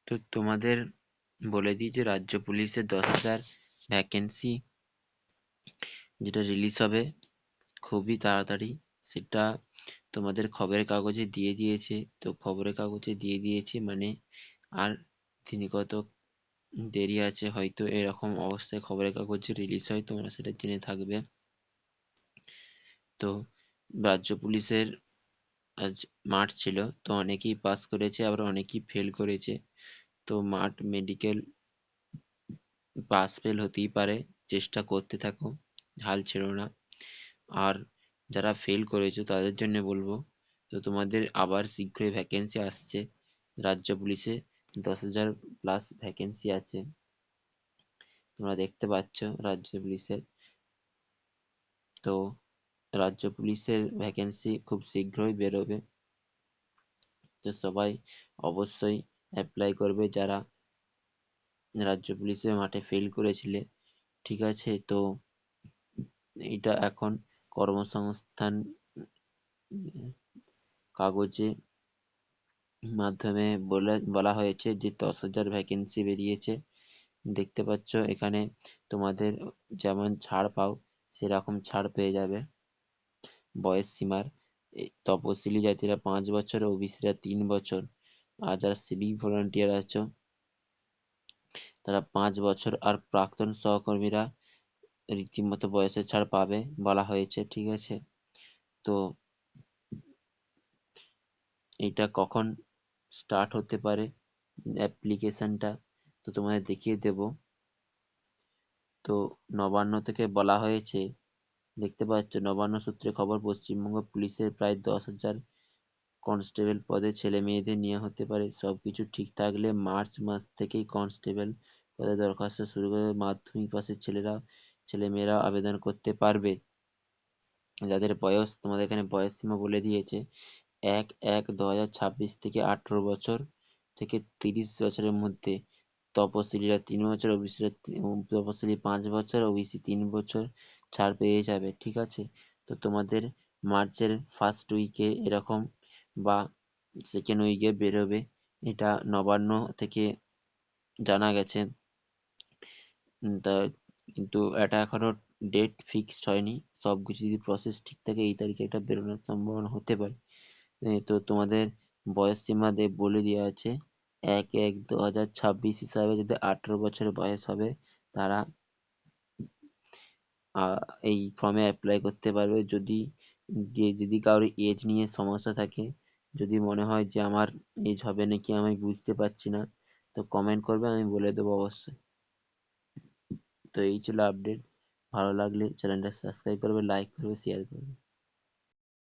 তো তোমাদের বলে দিই যে রাজ্য পুলিশের 10,000 ভ্যাকেন্সি যেটা রিলিজ হবে খুবই তাড়াতাড়ি। সেটা তোমাদের খবরের কাগজে দিয়ে দিয়েছে। তো খবরের কাগজে দিয়ে দিয়েছে মানে আর দিনগত দেরি আছে, হয়তো এরকম অবস্থায় খবরের কাগজে রিলিজ হয়, তোমরা সেটা জেনে থাকবে। তো রাজ্য পুলিশের আজ মাঠ ছিল, তো অনেকেই পাস করেছে আবার অনেকেই ফেল করেছে। তো মাঠ মেডিকেল পাস ফেল হতেই পারে, চেষ্টা করতে থাকো, হাল ছেড়ো না। আর যারা ফেল করেছো তাদের জন্য বলবো, তো তোমাদের আবার শীঘ্রই ভ্যাকেন্সি আসছে রাজ্য পুলিশে। 10,000 প্লাস ভ্যাকেন্সি আছে, তোমরা দেখতে পাচ্ছ রাজ্য পুলিশের। তো রাজ্য পুলিশের ভ্যাকেন্সি খুব শীঘ্রই বেরোবে। তো সবাই অবশ্যই অ্যাপ্লাই করবে যারা রাজ্য পুলিশের মাঠে ফেল করেছিলে। ঠিক আছে, তো এটা এখন কর্মসংস্থান কাগজে মাধ্যমে বলা হয়েছে যে 10,000 ভ্যাকেন্সি বেরিয়েছে। দেখতে পাচ্ছ এখানে তোমাদের যেমন ছাড় পাও সেরকম ছাড় পেয়ে যাবে। বয়স সীমার তপশিলি জাতিরা 5 বছর, ওবিসিরা 3 বছর, আর যারা সিভিক ভলান্টিয়ার আছো তারা 5 বছর, আর প্রাক্তন সহকর্মীরা রীতিমতো বয়সের ছাড় পাবে বলা হয়েছে। ঠিক আছে, তো এটা কখন স্টার্ট হতে পারে অ্যাপ্লিকেশনটা তো তোমাদের দেখিয়ে দেব। তো নবান্ন থেকে বলা হয়েছে, দেখতে পাচ্ছ নবান্ন সূত্রে খবর, পশ্চিমবঙ্গ পুলিশের প্রায় 10,000 কনস্টেবল পদে ছেলে মেয়েদের নিয়োগ হতে পারে। সবকিছু ঠিক থাকলে মার্চ মাস থেকেই কনস্টেবল পদে দরখাস্ত শুরু করে মাধ্যমিক পাশের ছেলে মেয়েরা আবেদন করতে পারবে। যাদের বয়স, তোমাদের এখানে বয়স সীমা বলে দিয়েছে 1/1/2026 থেকে 18 বছর থেকে 30 বছরের মধ্যে। তপশিলীরা 3 বছর, ওবিসিরা তপশিলি 5 বছর, ওবিসি 3 বছর ছাড় পেয়ে যাবে। ঠিক আছে, তো তোমাদের মার্চের ফার্স্ট উইকে এরকম বা সেকেন্ড উইকে বেরোবে, এটা নবান্ন থেকে জানা গেছে। তা কিন্তু এটা এখনো ডেট ফিক্সড হয়নি। সব কিছু যদি প্রসেস ঠিক থাকে এই তারিখে এটা বেরোনোর সম্ভাবনা হতে পারে। তো তোমাদের বয়স সীমা বলে দেওয়া আছে 1/1/2026 হিসাবে, যদি 18 বছর বয়স হবে তারা এই ফর্মে অ্যাপ্লাই করতে পারবে। যদি কারোর এজ নিয়ে সমস্যা থাকে, যদি মনে হয় যে আমার এজ হবে নাকি আমি বুঝতে পারছি না, তো কমেন্ট করবে, আমি বলে দেবো অবশ্যই। তো এই ছিল আপডেট। ভালো লাগলে চ্যানেলটা সাবস্ক্রাইব করবে, লাইক করবে, শেয়ার করবে।